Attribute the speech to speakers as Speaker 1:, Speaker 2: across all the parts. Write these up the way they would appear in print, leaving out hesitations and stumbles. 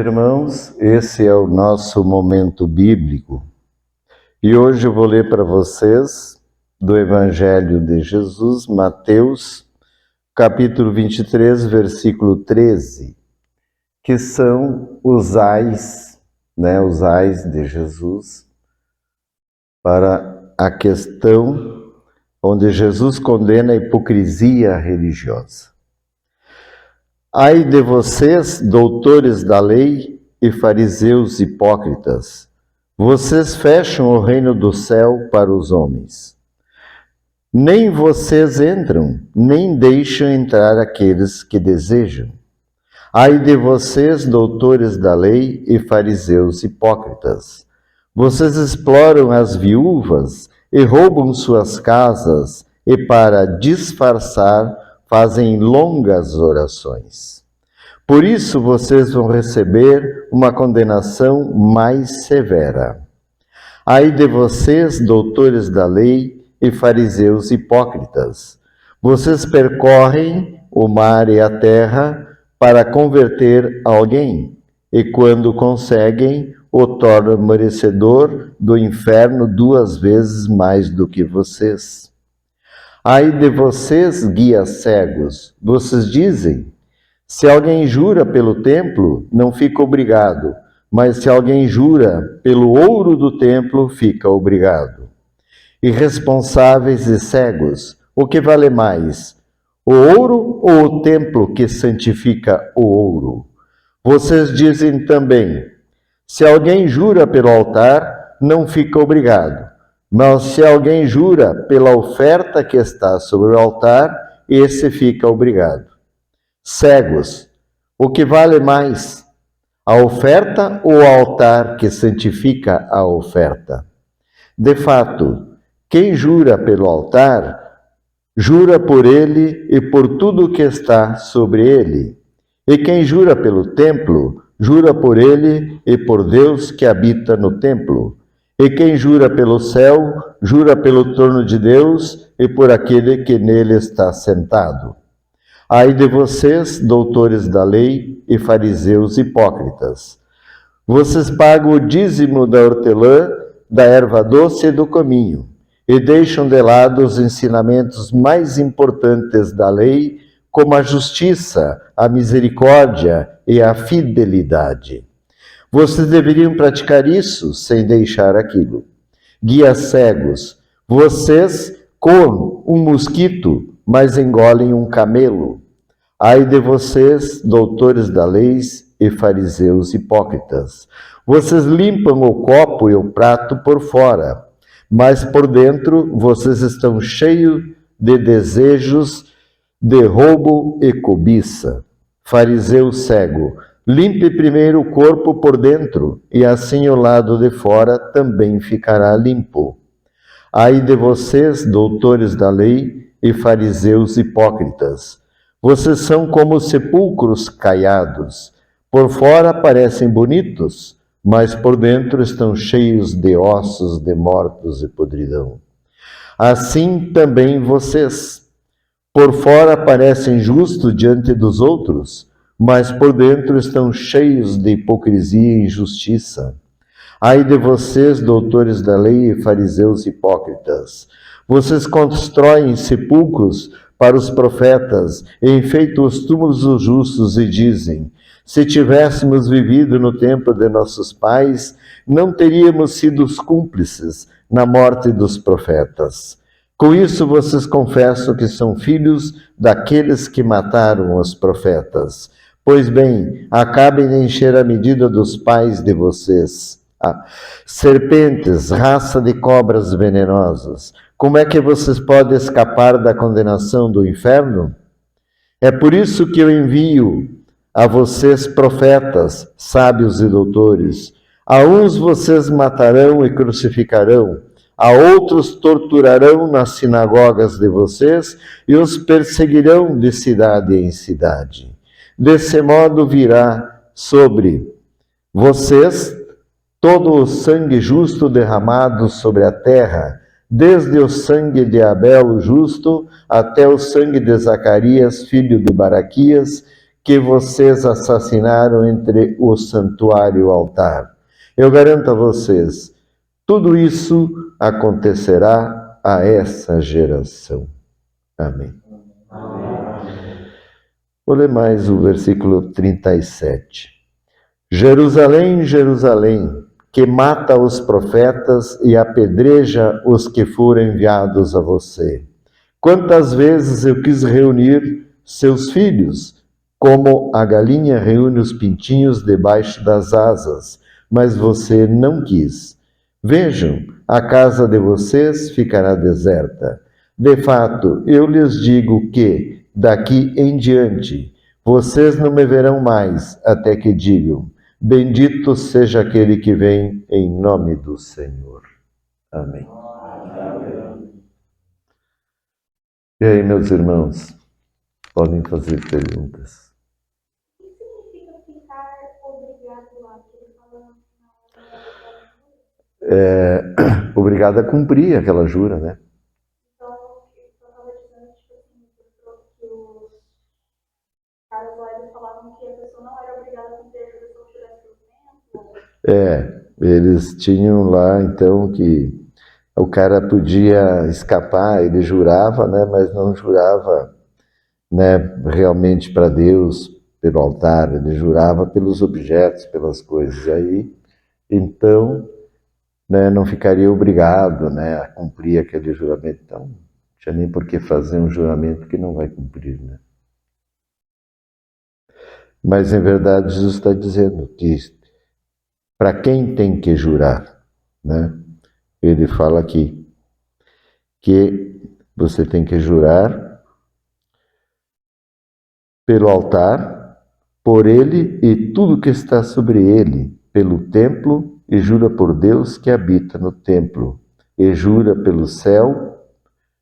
Speaker 1: irmãos, esse é o nosso momento bíblico e hoje eu vou ler para vocês do Evangelho de Jesus, Mateus, capítulo 23, versículo 13, que são os ais de Jesus para a questão onde Jesus condena a hipocrisia religiosa. Ai de vocês, doutores da lei e fariseus hipócritas, vocês fecham o reino do céu para os homens. Nem vocês entram, nem deixam entrar aqueles que desejam. Ai de vocês, doutores da lei e fariseus hipócritas, vocês exploram as viúvas e roubam suas casas e, para disfarçar, fazem longas orações. Por isso vocês vão receber uma condenação mais severa. Ai de vocês, doutores da lei e fariseus hipócritas, vocês percorrem o mar e a terra para converter alguém, e quando conseguem, o tornam merecedor do inferno 2 vezes mais do que vocês. Ai de vocês, guias cegos, vocês dizem, se alguém jura pelo templo, não fica obrigado, mas se alguém jura pelo ouro do templo, fica obrigado. Irresponsáveis e cegos, o que vale mais, o ouro ou o templo que santifica o ouro? Vocês dizem também, se alguém jura pelo altar, não fica obrigado. Mas se alguém jura pela oferta que está sobre o altar, esse fica obrigado. Cegos, o que vale mais, a oferta ou o altar que santifica a oferta? De fato, quem jura pelo altar, jura por ele e por tudo que está sobre ele. E quem jura pelo templo, jura por ele e por Deus que habita no templo. E quem jura pelo céu, jura pelo trono de Deus e por aquele que nele está sentado. Ai de vocês, doutores da lei e fariseus hipócritas! Vocês pagam o dízimo da hortelã, da erva doce e do cominho, e deixam de lado os ensinamentos mais importantes da lei, como a justiça, a misericórdia e a fidelidade. Vocês deveriam praticar isso sem deixar aquilo. Guias cegos, vocês comem um mosquito, mas engolem um camelo. Ai de vocês, doutores da lei e fariseus hipócritas. Vocês limpam o copo e o prato por fora, mas por dentro vocês estão cheios de desejos de roubo e cobiça. Fariseu cego, limpe primeiro o corpo por dentro, e assim o lado de fora também ficará limpo. Ai de vocês, doutores da lei e fariseus hipócritas! Vocês são como sepulcros caiados. Por fora parecem bonitos, mas por dentro estão cheios de ossos de mortos e podridão. Assim também vocês. Por fora parecem justos diante dos outros, mas por dentro estão cheios de hipocrisia e injustiça. Ai de vocês, doutores da lei e fariseus hipócritas! Vocês constroem sepulcros para os profetas e enfeitam os túmulos dos justos e dizem, se tivéssemos vivido no tempo de nossos pais, não teríamos sido os cúmplices na morte dos profetas. Com isso vocês confessam que são filhos daqueles que mataram os profetas. Pois bem, acabem de encher a medida dos pais de vocês. Serpentes, raça de cobras venenosas, como é que vocês podem escapar da condenação do inferno? É por isso que eu envio a vocês profetas, sábios e doutores. A uns vocês matarão e crucificarão, a outros torturarão nas sinagogas de vocês e os perseguirão de cidade em cidade. Desse modo virá sobre vocês todo o sangue justo derramado sobre a terra, desde o sangue de Abel o justo até o sangue de Zacarias, filho de Baraquias, que vocês assassinaram entre o santuário e o altar. Eu garanto a vocês, tudo isso acontecerá a essa geração. Amém. Vou ler mais o versículo 37. Jerusalém, Jerusalém, que mata os profetas e apedreja os que foram enviados a você. Quantas vezes eu quis reunir seus filhos, como a galinha reúne os pintinhos debaixo das asas, mas você não quis. Vejam, a casa de vocês ficará deserta. De fato, eu lhes digo que, daqui em diante, vocês não me verão mais, até que digam: bendito seja aquele que vem em nome do Senhor. Amém. E aí, meus irmãos, podem fazer perguntas.
Speaker 2: O que significa ficar obrigado lá?
Speaker 1: Obrigado a cumprir aquela jura, né?
Speaker 2: Então, eu estava dizendo, tipo assim, que os caras lá, eles falavam que a pessoa não era obrigada a cumprir a jura se ela tivesse o tempo.
Speaker 1: Eles tinham lá, então, que o cara podia escapar, ele jurava, né? Mas não jurava, né, realmente para Deus, pelo altar, ele jurava pelos objetos, pelas coisas. E aí, então, né, não ficaria obrigado, né, a cumprir aquele juramento. Então, não tinha nem por que fazer um juramento que não vai cumprir, né? Mas, em verdade, Jesus está dizendo que para quem tem que jurar, né? Ele fala aqui que você tem que jurar pelo altar, por ele e tudo que está sobre ele, pelo templo, e jura por Deus que habita no templo, e jura pelo céu,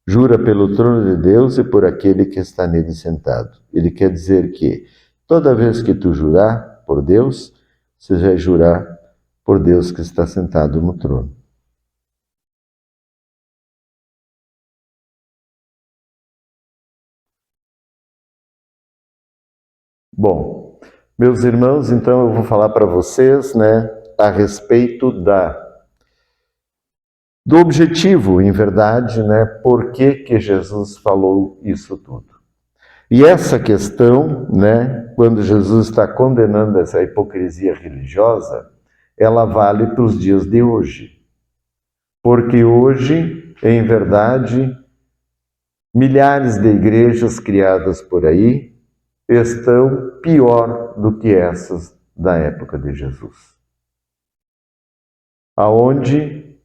Speaker 1: jura pelo trono de Deus e por aquele que está nele sentado. Ele quer dizer que toda vez que tu jurar por Deus, você vai jurar por Deus que está sentado no trono. Bom, meus irmãos, então eu vou falar para vocês, né, a respeito do objetivo, em verdade, né, por que Jesus falou isso tudo. E essa questão, né, quando Jesus está condenando essa hipocrisia religiosa, ela vale para os dias de hoje. Porque hoje, em verdade, milhares de igrejas criadas por aí estão pior do que essas da época de Jesus. Aonde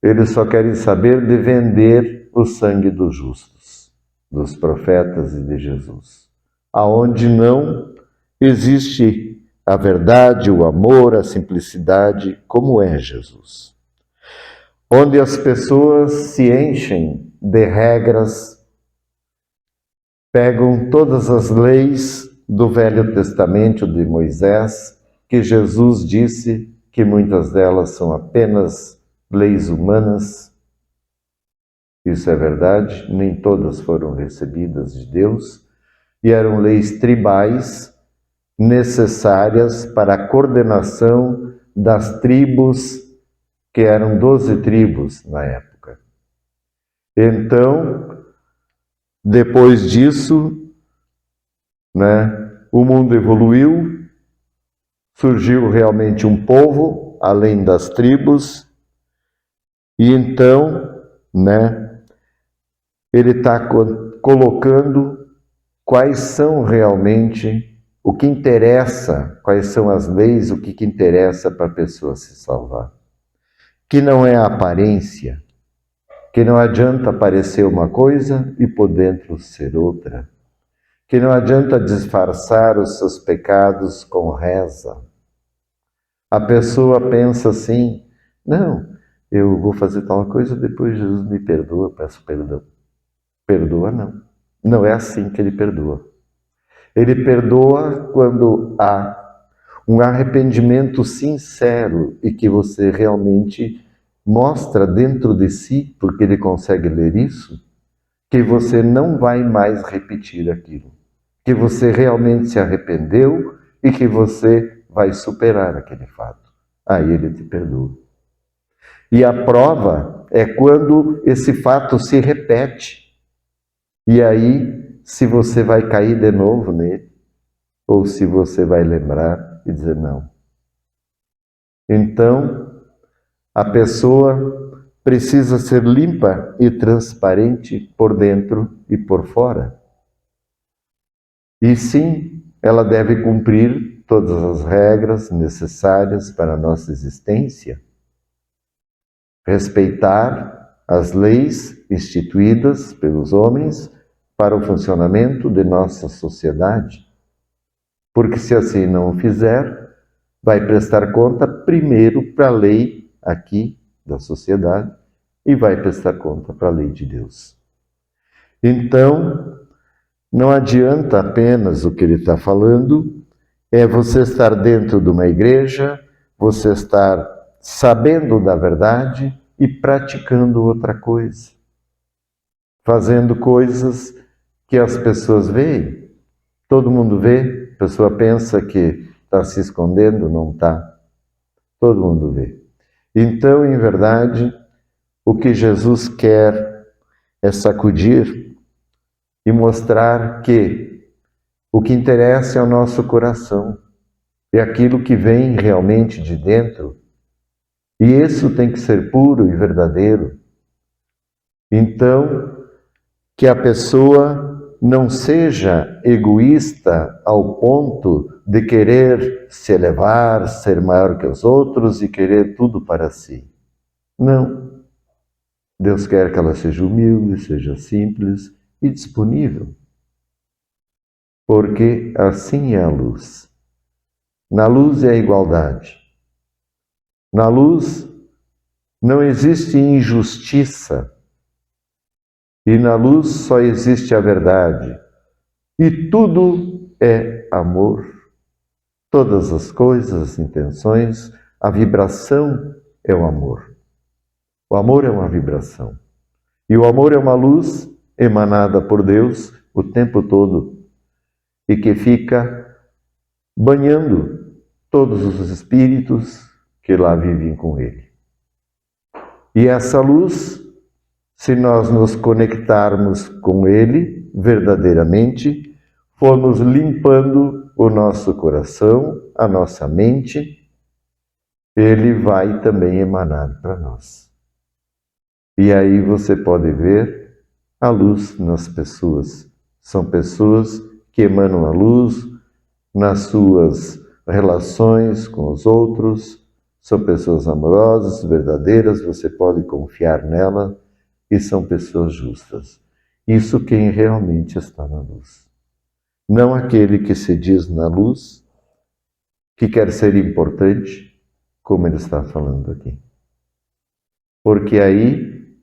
Speaker 1: eles só querem saber de vender o sangue dos justos, dos profetas e de Jesus. Aonde não existe a verdade, o amor, a simplicidade, como é Jesus. Onde as pessoas se enchem de regras, pegam todas as leis do Velho Testamento de Moisés, que Jesus disse que muitas delas são apenas leis humanas. Isso é verdade, nem todas foram recebidas de Deus, e eram leis tribais necessárias para a coordenação das tribos, que eram 12 tribos na época. Então, depois disso, né, o mundo evoluiu, surgiu realmente um povo, além das tribos, e então, né, ele está colocando quais são realmente o que interessa, quais são as leis, o que interessa para a pessoa se salvar. Que não é a aparência, que não adianta parecer uma coisa e por dentro ser outra. Que não adianta disfarçar os seus pecados com reza. A pessoa pensa assim, não, eu vou fazer tal coisa, depois Jesus me perdoa, peço perdão. Perdoa não. Não é assim que ele perdoa. Ele perdoa quando há um arrependimento sincero e que você realmente mostra dentro de si, porque ele consegue ler isso, que você não vai mais repetir aquilo. que você realmente se arrependeu e que você vai superar aquele fato. Aí ele te perdoa. E a prova é quando esse fato se repete. E aí, se você vai cair de novo nele, ou se você vai lembrar e dizer não. Então, a pessoa precisa ser limpa e transparente por dentro e por fora. E sim, ela deve cumprir todas as regras necessárias para a nossa existência, respeitar as leis instituídas pelos homens para o funcionamento de nossa sociedade. Porque se assim não o fizer, vai prestar conta primeiro para a lei aqui da sociedade e vai prestar conta para a lei de Deus. Então, não adianta apenas o que ele está falando, é você estar dentro de uma igreja, você estar sabendo da verdade e praticando outra coisa. Fazendo coisas que as pessoas veem. Todo mundo vê, a pessoa pensa que está se escondendo, não está. Todo mundo vê. Então, em verdade, o que Jesus quer é sacudir e mostrar que o que interessa é o nosso coração, é aquilo que vem realmente de dentro, e isso tem que ser puro e verdadeiro. Então, que a pessoa não seja egoísta ao ponto de querer se elevar, ser maior que os outros e querer tudo para si. Não. Deus quer que ela seja humilde, seja simples e disponível. Porque assim é a luz. Na luz é a igualdade. Na luz não existe injustiça. E na luz só existe a verdade. E tudo é amor. Todas as coisas, as intenções, a vibração é o amor. O amor é uma vibração. E o amor é uma luz emanada por Deus o tempo todo e que fica banhando todos os espíritos que lá vivem com Ele. E essa luz, se nós nos conectarmos com Ele verdadeiramente, formos limpando o nosso coração, a nossa mente, Ele vai também emanar para nós. E aí você pode ver a luz nas pessoas. São pessoas que emanam a luz nas suas relações com os outros, são pessoas amorosas, verdadeiras, você pode confiar nela e são pessoas justas. Isso quem realmente está na luz. Não aquele que se diz na luz, que quer ser importante, como ele está falando aqui. Porque aí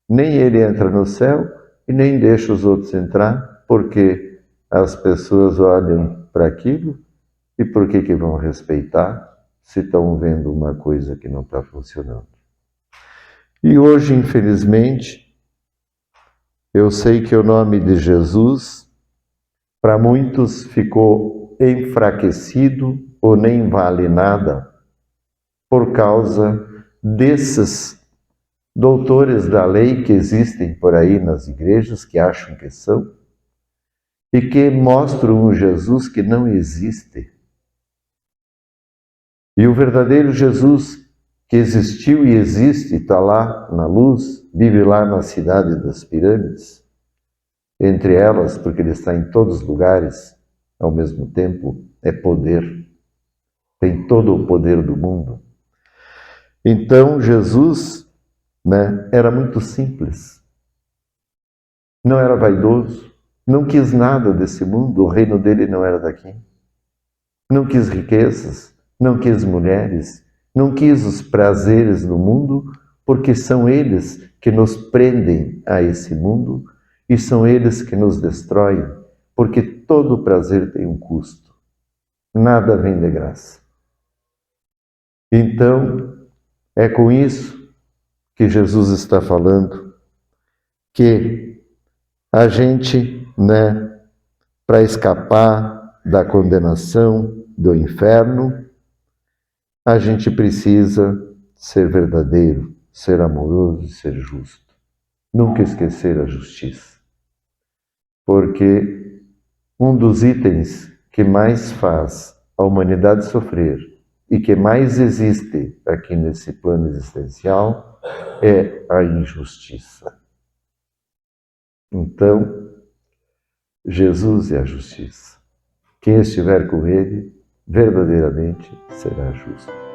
Speaker 1: nem ele entra no céu e nem deixa os outros entrar, porque as pessoas olham para aquilo e por que vão respeitar se estão vendo uma coisa que não está funcionando. E hoje, infelizmente, eu sei que o nome de Jesus, para muitos, ficou enfraquecido ou nem vale nada por causa desses doutores da lei que existem por aí nas igrejas, que acham que são, e que mostram um Jesus que não existe. E o verdadeiro Jesus que existiu e existe, está lá na luz, vive lá na cidade das pirâmides, entre elas, porque ele está em todos os lugares, ao mesmo tempo, é poder, tem todo o poder do mundo. Então Jesus, era muito simples, não era vaidoso, não quis nada desse mundo, o reino dele não era daqui, não quis riquezas, não quis mulheres, não quis os prazeres do mundo, porque são eles que nos prendem a esse mundo e são eles que nos destroem, porque todo prazer tem um custo, nada vem de graça. Então, é com isso que Jesus está falando, que a gente, para escapar da condenação do inferno, a gente precisa ser verdadeiro, ser amoroso e ser justo. Nunca esquecer a justiça. Porque um dos itens que mais faz a humanidade sofrer e que mais existe aqui nesse plano existencial é a injustiça. Então, Jesus é a justiça. Quem estiver com ele, verdadeiramente será justo.